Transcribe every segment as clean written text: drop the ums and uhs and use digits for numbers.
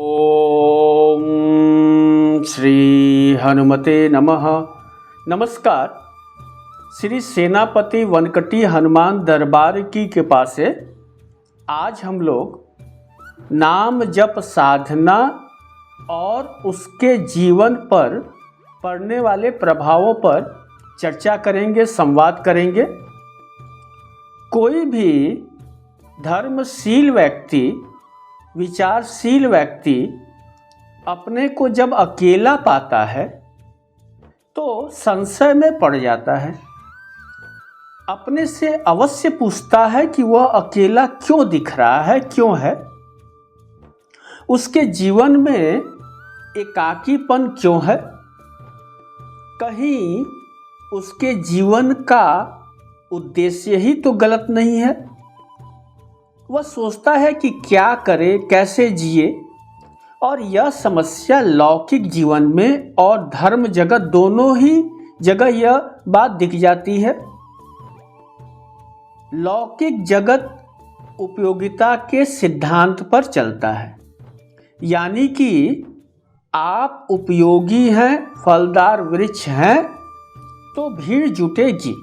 ओम श्री हनुमते नमः। नमस्कार। श्री सेनापति वनकटी हनुमान दरबार की कृपा से आज हम लोग नाम जप साधना और उसके जीवन पर पड़ने वाले प्रभावों पर चर्चा करेंगे, संवाद करेंगे। कोई भी धर्मशील व्यक्ति, विचारशील व्यक्ति अपने को जब अकेला पाता है तो संशय में पड़ जाता है। अपने से अवश्य पूछता है कि वह अकेला क्यों दिख रहा है, क्यों है। उसके जीवन में एकाकीपन क्यों है। कहीं उसके जीवन का उद्देश्य ही तो गलत नहीं है। वह सोचता है कि क्या करे, कैसे जिए, और यह समस्या लौकिक जीवन में और धर्म जगत दोनों ही जगह यह बात दिख जाती है। लौकिक जगत उपयोगिता के सिद्धांत पर चलता है, यानी कि आप उपयोगी हैं, फलदार वृक्ष हैं तो भीड़ जुटेगी।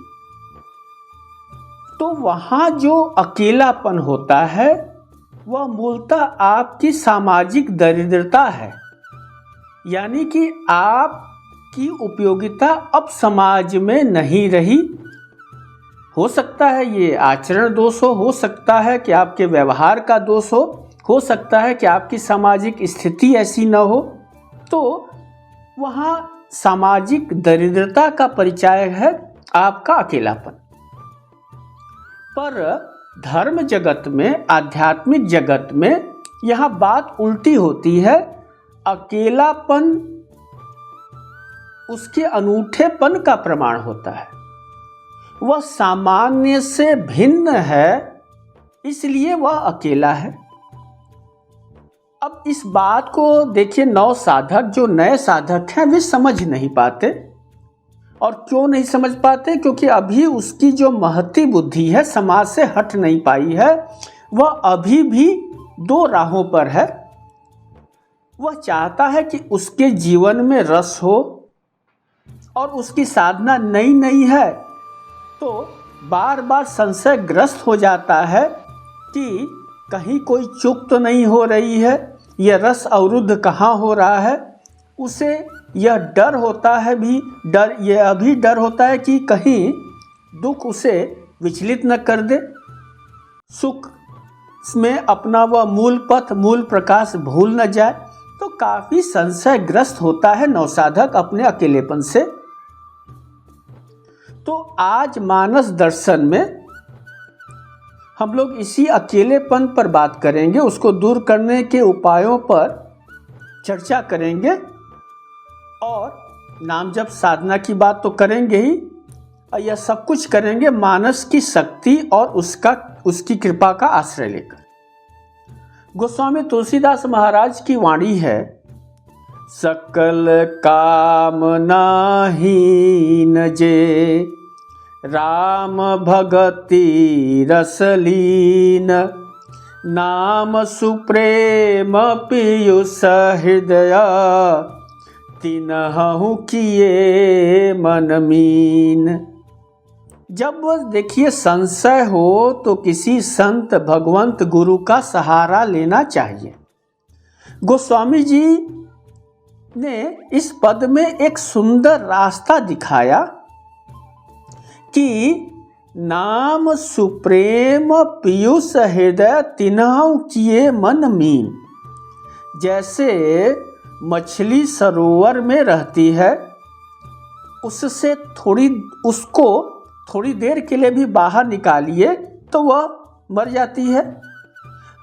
तो वहाँ जो अकेलापन होता है वह मूलतः आपकी सामाजिक दरिद्रता है, यानी कि आपकी उपयोगिता अब समाज में नहीं रही। हो सकता है ये आचरण दोष हो सकता है कि आपके व्यवहार का दोष हो सकता है कि आपकी सामाजिक स्थिति ऐसी न हो। तो वहाँ सामाजिक दरिद्रता का परिचय है आपका अकेलापन। पर धर्म जगत में, आध्यात्मिक जगत में यह बात उल्टी होती है। अकेलापन उसके अनूठेपन का प्रमाण होता है। वह सामान्य से भिन्न है, इसलिए वह अकेला है। अब इस बात को देखिए, नव साधक, जो नए साधक हैं, वे समझ नहीं पाते। और क्यों नहीं समझ पाते? क्योंकि अभी उसकी जो महती बुद्धि है, समाज से हट नहीं पाई है। वह अभी भी दो राहों पर है। वह चाहता है कि उसके जीवन में रस हो और उसकी साधना नई नई है, तो बार बार संशयग्रस्त हो जाता है कि कहीं कोई चूक तो नहीं हो रही है, यह रस अवरुद्ध कहाँ हो रहा है। उसे यह डर होता है, यह अभी डर होता है कि कहीं दुख उसे विचलित न कर दे, सुख में अपना वह मूल पथ, मूल प्रकाश भूल न जाए। तो काफी संशयग्रस्त होता है नवसाधक अपने अकेलेपन से। तो आज मानस दर्शन में हम लोग इसी अकेलेपन पर बात करेंगे, उसको दूर करने के उपायों पर चर्चा करेंगे। और नाम जप साधना की बात तो करेंगे ही, और यह सब कुछ करेंगे मानस की शक्ति और उसकी कृपा का आश्रय लेकर। गोस्वामी तुलसीदास महाराज की वाणी है, सकल कामना हीन जे राम भगति रसलीन, नाम सुप्रेम पीयूष हृदय, तिनहु किए मन मीन। जब देखिए संशय हो तो किसी संत, भगवंत, गुरु का सहारा लेना चाहिए। गोस्वामी जी ने इस पद में एक सुंदर रास्ता दिखाया कि नाम सुप्रेम पीयूष हृदय, तिनहु किए मन मीन। जैसे मछली सरोवर में रहती है, उसको थोड़ी देर के लिए भी बाहर निकालिए तो वह मर जाती है।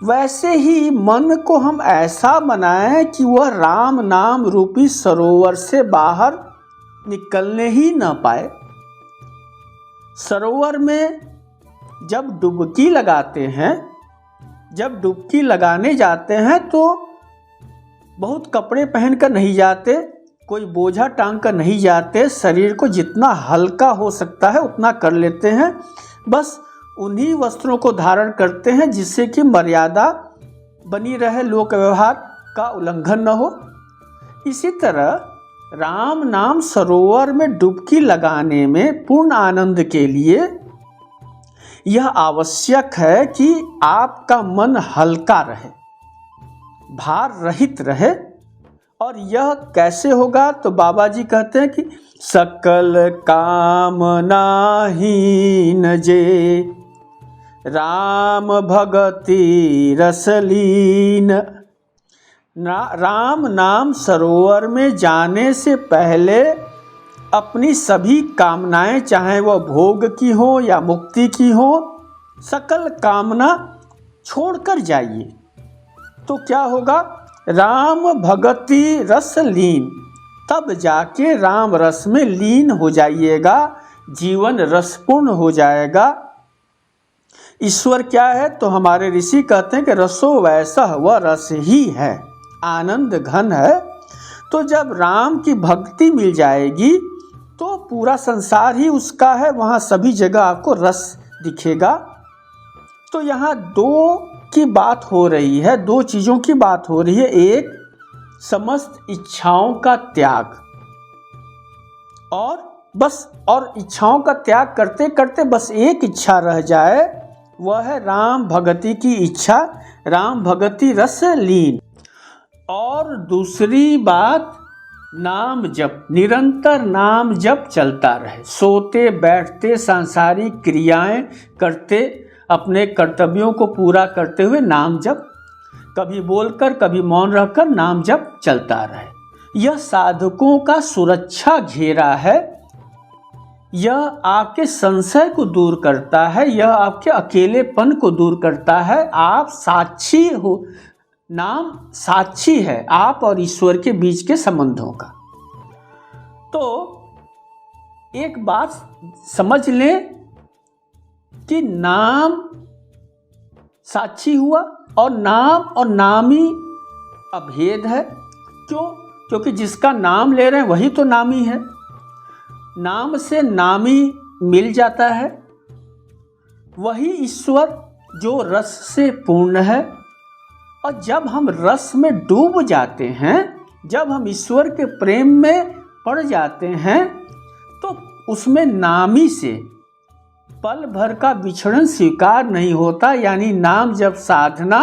वैसे ही मन को हम ऐसा बनाएं कि वह राम नाम रूपी सरोवर से बाहर निकलने ही न पाए। सरोवर में जब डुबकी लगाते हैं, जब डुबकी लगाने जाते हैं तो बहुत कपड़े पहनकर नहीं जाते, कोई बोझा टांग कर नहीं जाते। शरीर को जितना हल्का हो सकता है उतना कर लेते हैं। बस उन्हीं वस्त्रों को धारण करते हैं जिससे कि मर्यादा बनी रहे, लोक व्यवहार का उल्लंघन न हो। इसी तरह राम नाम सरोवर में डुबकी लगाने में पूर्ण आनंद के लिए यह आवश्यक है कि आपका मन हल्का रहे, भार रहित रहे। और यह कैसे होगा? तो बाबा जी कहते हैं कि सकल कामना हीन जे राम भगति रसलीन। राम नाम सरोवर में जाने से पहले अपनी सभी कामनाएं, चाहे वह भोग की हो या मुक्ति की हो, सकल कामना छोड़कर जाइए। तो क्या होगा? राम भगति रस लीन, तब जाके राम रस में लीन हो जाइएगा, जीवन रसपूर्ण हो जाएगा। ईश्वर क्या है? तो हमारे ऋषि कहते हैं कि रसो वैसा वह रस ही है, आनंद घन है। तो जब राम की भक्ति मिल जाएगी तो पूरा संसार ही उसका है, वहाँ सभी जगह आपको रस दिखेगा। तो यहाँ दो की बात हो रही है, दो चीज़ों की बात हो रही है। एक, समस्त इच्छाओं का त्याग, और इच्छाओं का त्याग करते करते बस एक इच्छा रह जाए, वह है राम भगति की इच्छा, राम भगति रस लीन। और दूसरी बात, नाम जप, निरंतर नाम जप चलता रहे, सोते बैठते सांसारिक क्रियाएं करते, अपने कर्तव्यों को पूरा करते हुए नाम जप, कभी बोलकर कभी मौन रहकर नाम जप चलता रहे। यह साधकों का सुरक्षा घेरा है, यह आपके संशय को दूर करता है, यह आपके अकेलेपन को दूर करता है। आप साक्षी हो, नाम साक्षी है आप और ईश्वर के बीच के संबंधों का। तो एक बात समझ लें कि नाम साक्षी हुआ और नाम और नामी अभेद है। क्यों? क्योंकि जिसका नाम ले रहे हैं वही तो नामी है। नाम से नामी मिल जाता है, वही ईश्वर जो रस से पूर्ण है। और जब हम रस में डूब जाते हैं, जब हम ईश्वर के प्रेम में पड़ जाते हैं, तो उसमें नामी से पल भर का विछड़न स्वीकार नहीं होता, यानी नाम जब साधना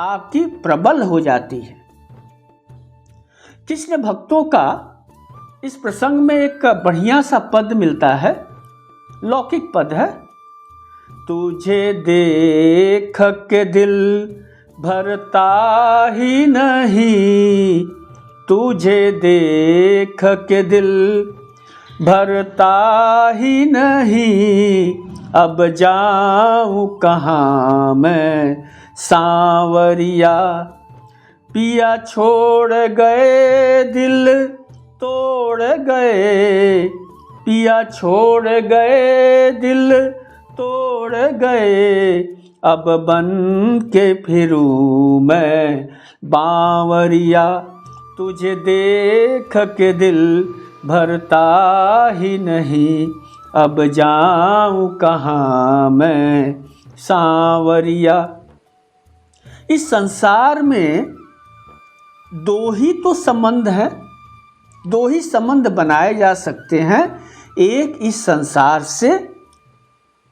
आपकी प्रबल हो जाती है। कृष्ण भक्तों का इस प्रसंग में एक बढ़िया सा पद मिलता है, लौकिक पद है। तुझे देख के दिल भरता ही नहीं, तुझे देख के दिल भरता ही नहीं, अब जाऊं कहाँ मैं सांवरिया, पिया छोड़ गए दिल तोड़ गए, पिया छोड़ गए दिल तोड़ गए, अब बन के फिरूं मैं बांवरिया, तुझे देख के दिल भरता ही नहीं, अब जाऊं कहाँ मैं सांवरिया। इस संसार में दो ही तो संबंध हैं, दो ही संबंध बनाए जा सकते हैं। एक इस संसार से,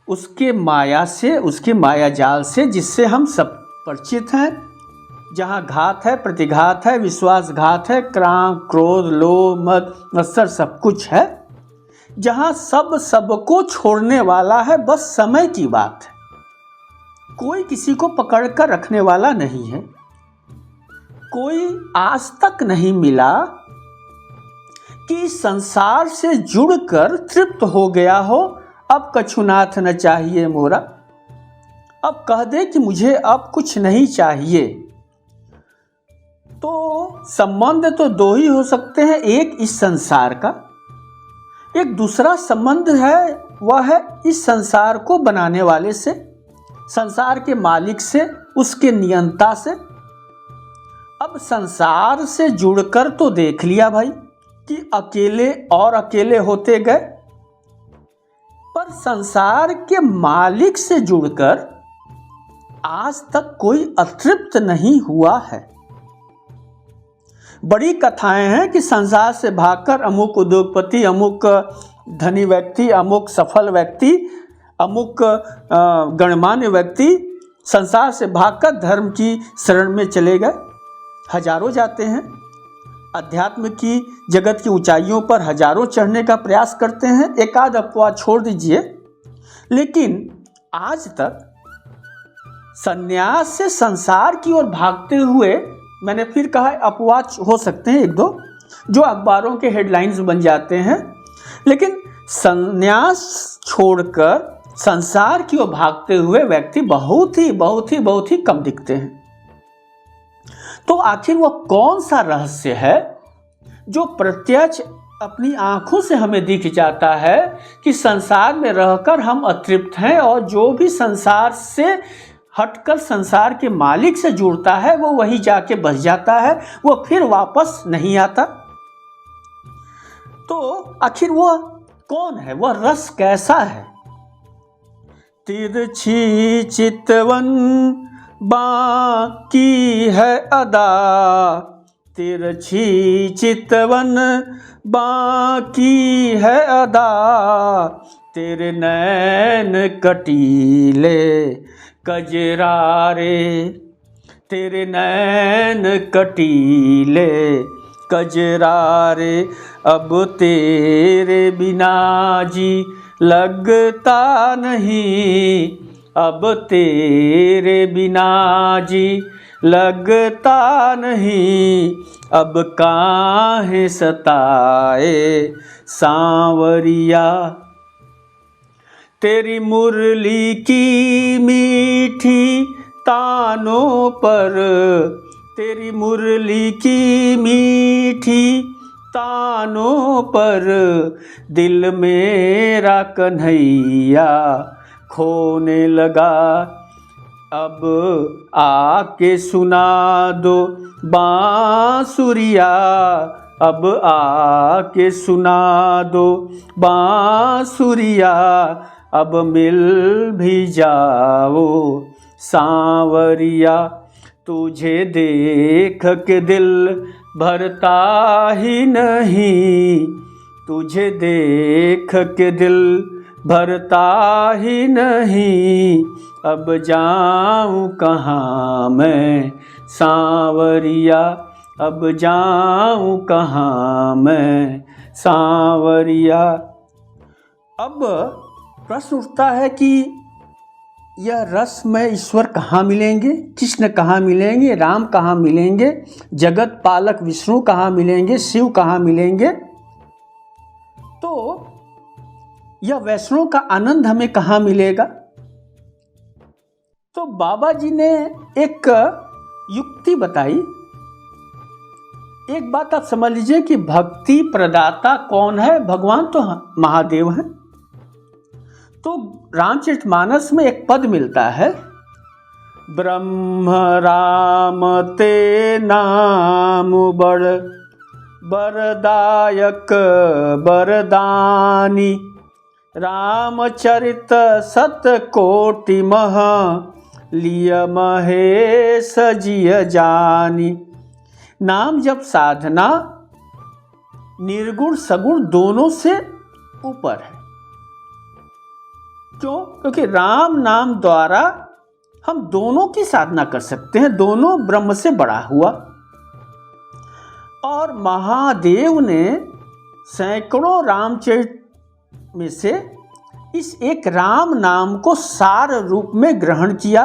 उसके माया से, उसके माया जाल से, जिससे हम सब परिचित हैं, जहाँ घात है, प्रतिघात है, विश्वासघात है, क्राम क्रोध लोभ मद मत्सर सब कुछ है, जहाँ सब सबको छोड़ने वाला है, बस समय की बात है। कोई किसी को पकड़ कर रखने वाला नहीं है। कोई आज तक नहीं मिला कि संसार से जुड़कर तृप्त हो गया हो, अब कछुनाथ न चाहिए मोरा, अब कह दे कि मुझे अब कुछ नहीं चाहिए। तो संबंध तो दो ही हो सकते हैं, एक इस संसार का, एक दूसरा संबंध है, वह है इस संसार को बनाने वाले से, संसार के मालिक से, उसके नियंता से। अब संसार से जुड़कर तो देख लिया भाई कि अकेले और अकेले होते गए, पर संसार के मालिक से जुड़कर आज तक कोई अतृप्त नहीं हुआ है। बड़ी कथाएं हैं कि संसार से भागकर अमुक उद्योगपति, अमुक धनी व्यक्ति, अमुक सफल व्यक्ति, अमुक गणमान्य व्यक्ति संसार से भागकर धर्म की शरण में चले गए। हजारों जाते हैं, अध्यात्म की जगत की ऊंचाइयों पर हजारों चढ़ने का प्रयास करते हैं, एक आध अपवाद छोड़ दीजिए। लेकिन आज तक संन्यास से संसार की ओर भागते हुए, मैंने फिर कहा अपवाद हो सकते हैं एक दो जो अखबारों के हेडलाइंस बन जाते हैं, लेकिन संन्यास छोड़कर संसार की ओर भागते हुए व्यक्ति बहुत ही कम दिखते हैं। तो आखिर वह कौन सा रहस्य है जो प्रत्यक्ष अपनी आंखों से हमें दिख जाता है कि संसार में रहकर हम अतृप्त हैं, और जो भी संसार से हटकर संसार के मालिक से जुड़ता है वो वहीं जाके बस जाता है, वो फिर वापस नहीं आता। तो आखिर वह कौन है, वह रस कैसा है? तिरछी चितवन बाकी है अदा, तिरछी चितवन बाकी है अदा, तेरे नैन कटीले कजरारे, तेरे नैन कटीले कजरारे, अब तेरे बिना जी लगता नहीं, अब तेरे बिना जी लगता नहीं, अब काहे सताए सांवरिया, तेरी मुरली की मीठी तानों पर, तेरी मुरली की मीठी तानों पर, दिल मेरा कन्हैया खोने लगा, अब आके सुना दो बांसुरिया, अब आके सुना दो बांसुरिया, अब मिल भी जाओ सांवरिया, तुझे देख के दिल भरता ही नहीं, तुझे देख के दिल भरता ही नहीं, अब जाऊं कहाँ मैं सांवरिया, अब जाऊं कहाँ मैं सांवरिया। अब प्रश्न उठता है कि यह रस में ईश्वर कहाँ मिलेंगे, कृष्ण कहाँ मिलेंगे, राम कहाँ मिलेंगे, जगत पालक विष्णु कहाँ मिलेंगे, शिव कहाँ मिलेंगे? तो यह वैष्णव का आनंद हमें कहाँ मिलेगा? तो बाबा जी ने एक युक्ति बताई। एक बात आप समझ लीजिए कि भक्ति प्रदाता कौन है? भगवान तो महादेव हैं। तो रामचरितमानस में एक पद मिलता है, ब्रह्म राम ते नाम बड़ बरदायक बरदानी, रामचरित सत कोटि मह लिय महेश जिय जानी। नाम जप साधना निर्गुण सगुण दोनों से ऊपर है। क्यों? क्योंकि राम नाम द्वारा हम दोनों की साधना कर सकते हैं, दोनों ब्रह्म से बड़ा हुआ। और महादेव ने सैकड़ों रामचरित में से इस एक राम नाम को सार रूप में ग्रहण किया।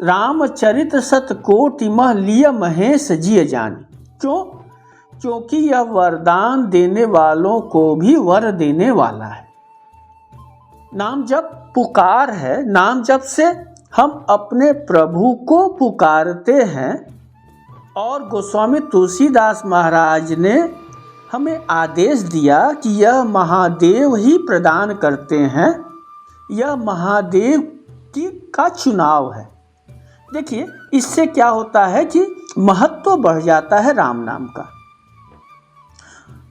रामचरित सतकोटि मह लिय महेश जिय जानी। क्यों? क्योंकि यह वरदान देने वालों को भी वर देने वाला है। नाम जप पुकार है, नाम जप से हम अपने प्रभु को पुकारते हैं। और गोस्वामी तुलसीदास महाराज ने हमें आदेश दिया कि यह महादेव ही प्रदान करते हैं, यह महादेव का चुनाव है। देखिए, इससे क्या होता है कि महत्व बढ़ जाता है राम नाम का।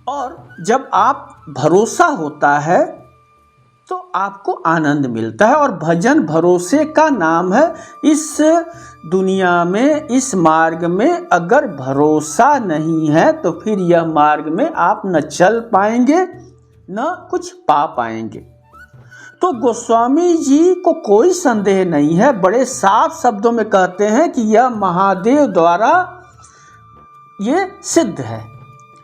और जब आप भरोसा होता है तो आपको आनंद मिलता है। और भजन भरोसे का नाम है। इस दुनिया में इस मार्ग में अगर भरोसा नहीं है तो फिर यह मार्ग में आप न चल पाएंगे न कुछ पा पाएंगे। तो गोस्वामी जी को कोई संदेह नहीं है, बड़े साफ शब्दों में कहते हैं कि यह महादेव द्वारा ये सिद्ध है,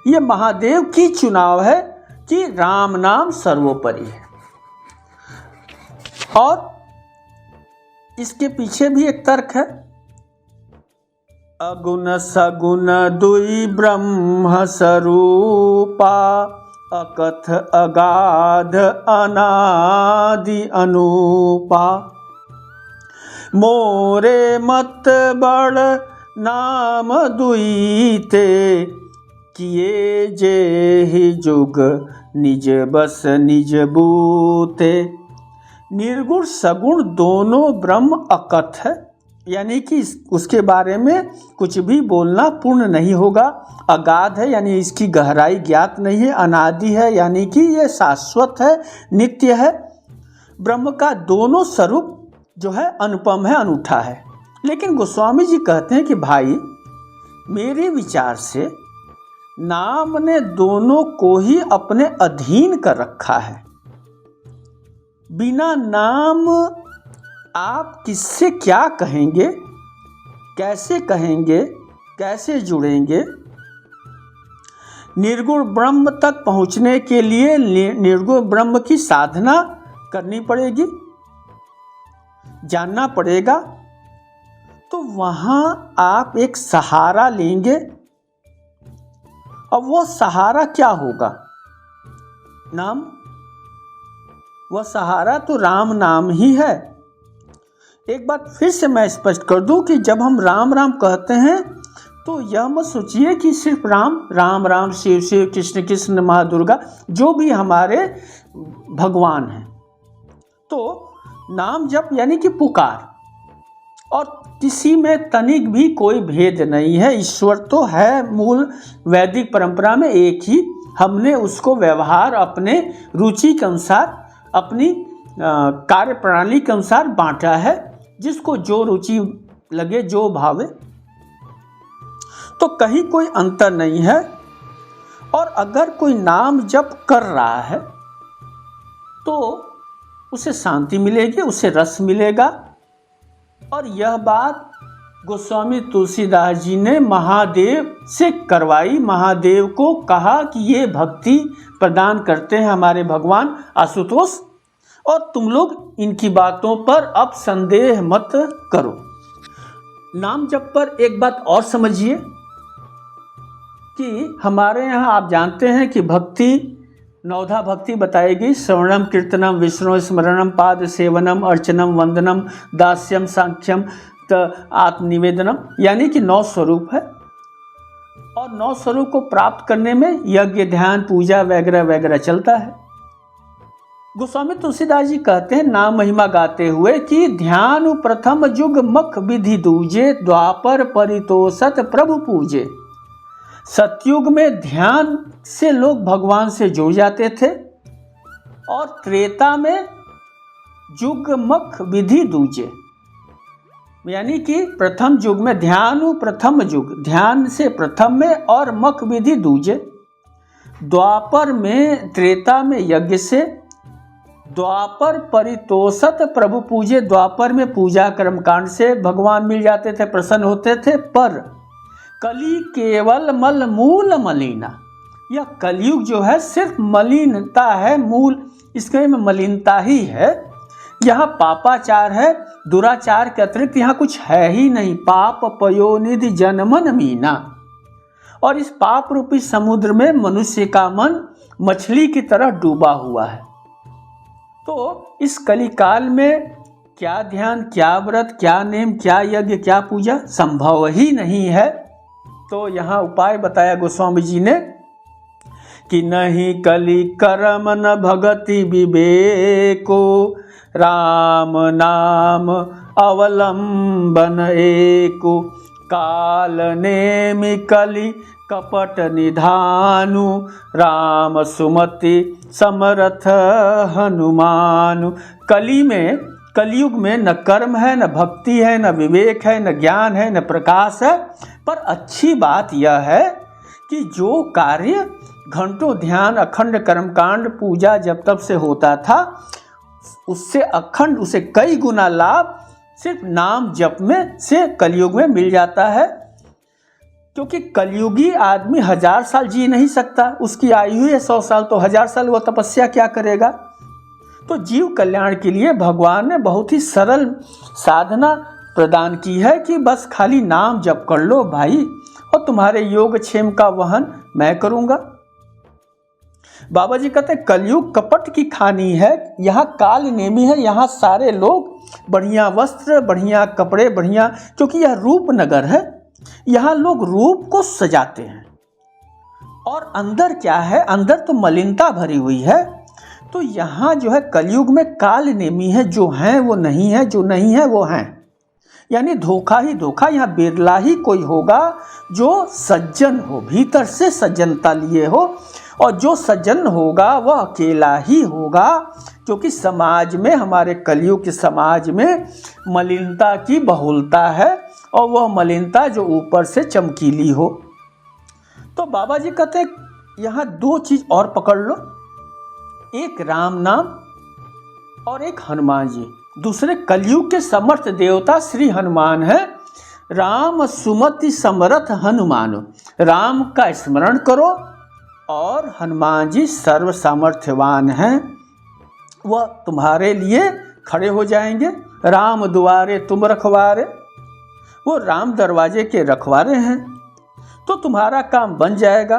ये महादेव की चुनाव है कि राम नाम सर्वोपरि है। और इसके पीछे भी एक तर्क है, अगुण सगुण दुई ब्रह्म स्वरूपा, अकथ अगाध अनादि अनूपा, मोरे मत बड़ नाम दुईते, किए जे ही जुग निज बस निज बूते। निर्गुण सगुण दोनों ब्रह्म अकथ है, यानी कि उसके बारे में कुछ भी बोलना पूर्ण नहीं होगा। अगाध है यानी इसकी गहराई ज्ञात नहीं है। अनादि है यानी कि ये शाश्वत है, नित्य है। ब्रह्म का दोनों स्वरूप जो है अनुपम है, अनूठा है। लेकिन गोस्वामी जी कहते हैं कि भाई मेरे विचार से नाम ने दोनों को ही अपने अधीन कर रखा है। बिना नाम आप किससे क्या कहेंगे, कैसे कहेंगे, कैसे जुड़ेंगे। निर्गुण ब्रह्म तक पहुंचने के लिए निर्गुण ब्रह्म की साधना करनी पड़ेगी, जानना पड़ेगा। तो वहां आप एक सहारा लेंगे। अब वो सहारा क्या होगा? नाम। वह सहारा तो राम नाम ही है। एक बात फिर से मैं स्पष्ट कर दूं कि जब हम राम राम कहते हैं तो यह मत सोचिए कि सिर्फ राम राम राम, शिव शिव, कृष्ण कृष्ण, माँ दुर्गा, जो भी हमारे भगवान हैं। तो नाम जप यानी कि पुकार, और किसी में तनिक भी कोई भेद नहीं है। ईश्वर तो है, मूल वैदिक परंपरा में एक ही। हमने उसको व्यवहार अपने रुचि के अनुसार, अपनी कार्य प्रणाली के अनुसार बांटा है, जिसको जो रुचि लगे, जो भावे। तो कहीं कोई अंतर नहीं है। और अगर कोई नाम जप कर रहा है तो उसे शांति मिलेगी, उसे रस मिलेगा। और यह बात गोस्वामी तुलसीदास जी ने महादेव से करवाई। महादेव को कहा कि ये भक्ति प्रदान करते हैं हमारे भगवान आशुतोष, और तुम लोग इनकी बातों पर अब संदेह मत करो। नाम जप पर एक बात और समझिए कि हमारे यहाँ आप जानते हैं कि भक्ति, नवधा भक्ति बताई गई। श्रवणम कीर्तनम विष्णु स्मरणम पाद सेवनम अर्चनम वंदनम दास्यम सांख्यम आत्मनिवेदनम, यानी कि 9 स्वरूप है। और 9 स्वरूप को प्राप्त करने में यज्ञ, ध्यान, पूजा वगैरह वगैरह चलता है। गोस्वामी तुलसीदास जी कहते हैं नाम महिमा गाते हुए कि ध्यान प्रथम जुग मख विधि दूजे, द्वापर परितोषत प्रभु पूजे। सतयुग में ध्यान से लोग भगवान से जुड़ जाते थे, और त्रेता में जुगमख विधि दूजे, यानी कि प्रथम युग में ध्यान, प्रथम युग ध्यान से प्रथम में, और मख विधि दूजे। द्वापर में, त्रेता में यज्ञ से, द्वापर परितोषत प्रभु पूजे। द्वापर में पूजा कर्मकांड से भगवान मिल जाते थे, प्रसन्न होते थे। पर कली केवल मल मूल मलिना, यह कलयुग जो है सिर्फ मलिनता है, मूल इसके में मलिनता ही है। यहाँ पापाचार है, दुराचार के अतिरिक्त यहाँ कुछ है ही नहीं। पाप पयोनिधि जनमन मीना, और इस पाप रूपी समुद्र में मनुष्य का मन मछली की तरह डूबा हुआ है। तो इस कलिकाल में क्या ध्यान, क्या व्रत, क्या नेम, क्या यज्ञ, क्या पूजा संभव ही नहीं है। तो यहाँ उपाय बताया गोस्वामी जी ने कि नहीं कली कर्म न भगति विवेको, राम नाम अवलंबन एको, काल नेमि कली कपट निधानु, राम सुमति समरथ हनुमानु। कली में कलयुग में न कर्म है, न भक्ति है, न विवेक है, न ज्ञान है, न प्रकाश है। पर अच्छी बात यह है कि जो कार्य घंटों ध्यान, अखंड कर्मकांड, पूजा जब तब से होता था, उससे अखंड, उसे कई गुना लाभ सिर्फ नाम जप में से कलयुग में मिल जाता है। क्योंकि कलयुगी आदमी 1000 साल जी नहीं सकता, उसकी आयु है 100 साल, तो 1000 साल वो तपस्या क्या करेगा। तो जीव कल्याण के लिए भगवान ने बहुत ही सरल साधना प्रदान की है कि बस खाली नाम जप कर लो भाई, और तुम्हारे योगक्षेम का वहन मैं करूँगा। बाबा जी कहते कलयुग कपट की खानी है, यहाँ काल नेमी है, यहाँ सारे लोग बढ़िया वस्त्र, बढ़िया कपड़े, बढ़िया, क्योंकि यह रूप नगर है, यहाँ लोग रूप को सजाते हैं। और अंदर क्या है, अंदर तो मलिनता भरी हुई है। तो यहाँ जो है कलयुग में काल नेमी है, जो हैं वो नहीं है, जो नहीं है वो हैं, यानी धोखा ही धोखा। यहाँ बिरला ही कोई होगा जो सज्जन हो, भीतर से सज्जनता लिए हो, और जो सज्जन होगा वह अकेला ही होगा। क्योंकि समाज में, हमारे कलयुग के समाज में मलिनता की बहुलता है, और वह मलिनता जो ऊपर से चमकीली हो। तो बाबा जी कहते हैं यहाँ 2 चीज़ और पकड़ लो, एक राम नाम और एक हनुमान जी। दूसरे कलयुग के समर्थ देवता श्री हनुमान है। राम सुमति समरथ हनुमान, राम का स्मरण करो, और हनुमान जी सर्व सामर्थ्यवान हैं, वह तुम्हारे लिए खड़े हो जाएंगे। राम दुआरे तुम रखवारे, वो राम दरवाजे के रखवारे हैं, तो तुम्हारा काम बन जाएगा।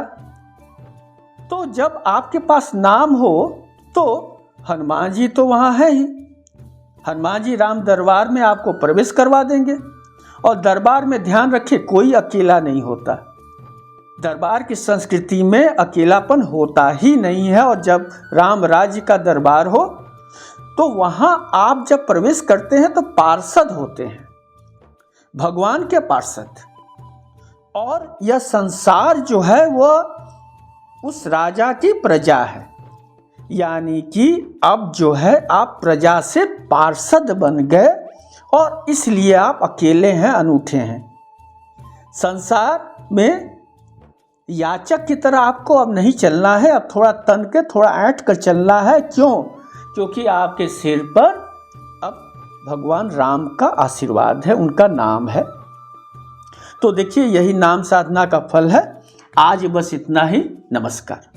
तो जब आपके पास नाम हो तो हनुमान जी तो वहाँ है ही, हनुमान जी राम दरबार में आपको प्रवेश करवा देंगे। और दरबार में ध्यान रखें, कोई अकेला नहीं होता, दरबार की संस्कृति में अकेलापन होता ही नहीं है। और जब राम राज्य का दरबार हो तो वहाँ आप जब प्रवेश करते हैं तो पार्षद होते हैं, भगवान के पार्षद। और यह संसार जो है वह उस राजा की प्रजा है, यानी कि अब जो है आप प्रजा से पार्षद बन गए, और इसलिए आप अकेले हैं, अनूठे हैं। संसार में याचक की तरह आपको अब नहीं चलना है, अब थोड़ा तन के, थोड़ा ऐंठ कर चलना है। क्यों? क्योंकि आपके सिर पर अब भगवान राम का आशीर्वाद है, उनका नाम है। तो देखिए यही नाम साधना का फल है। आज बस इतना ही। नमस्कार।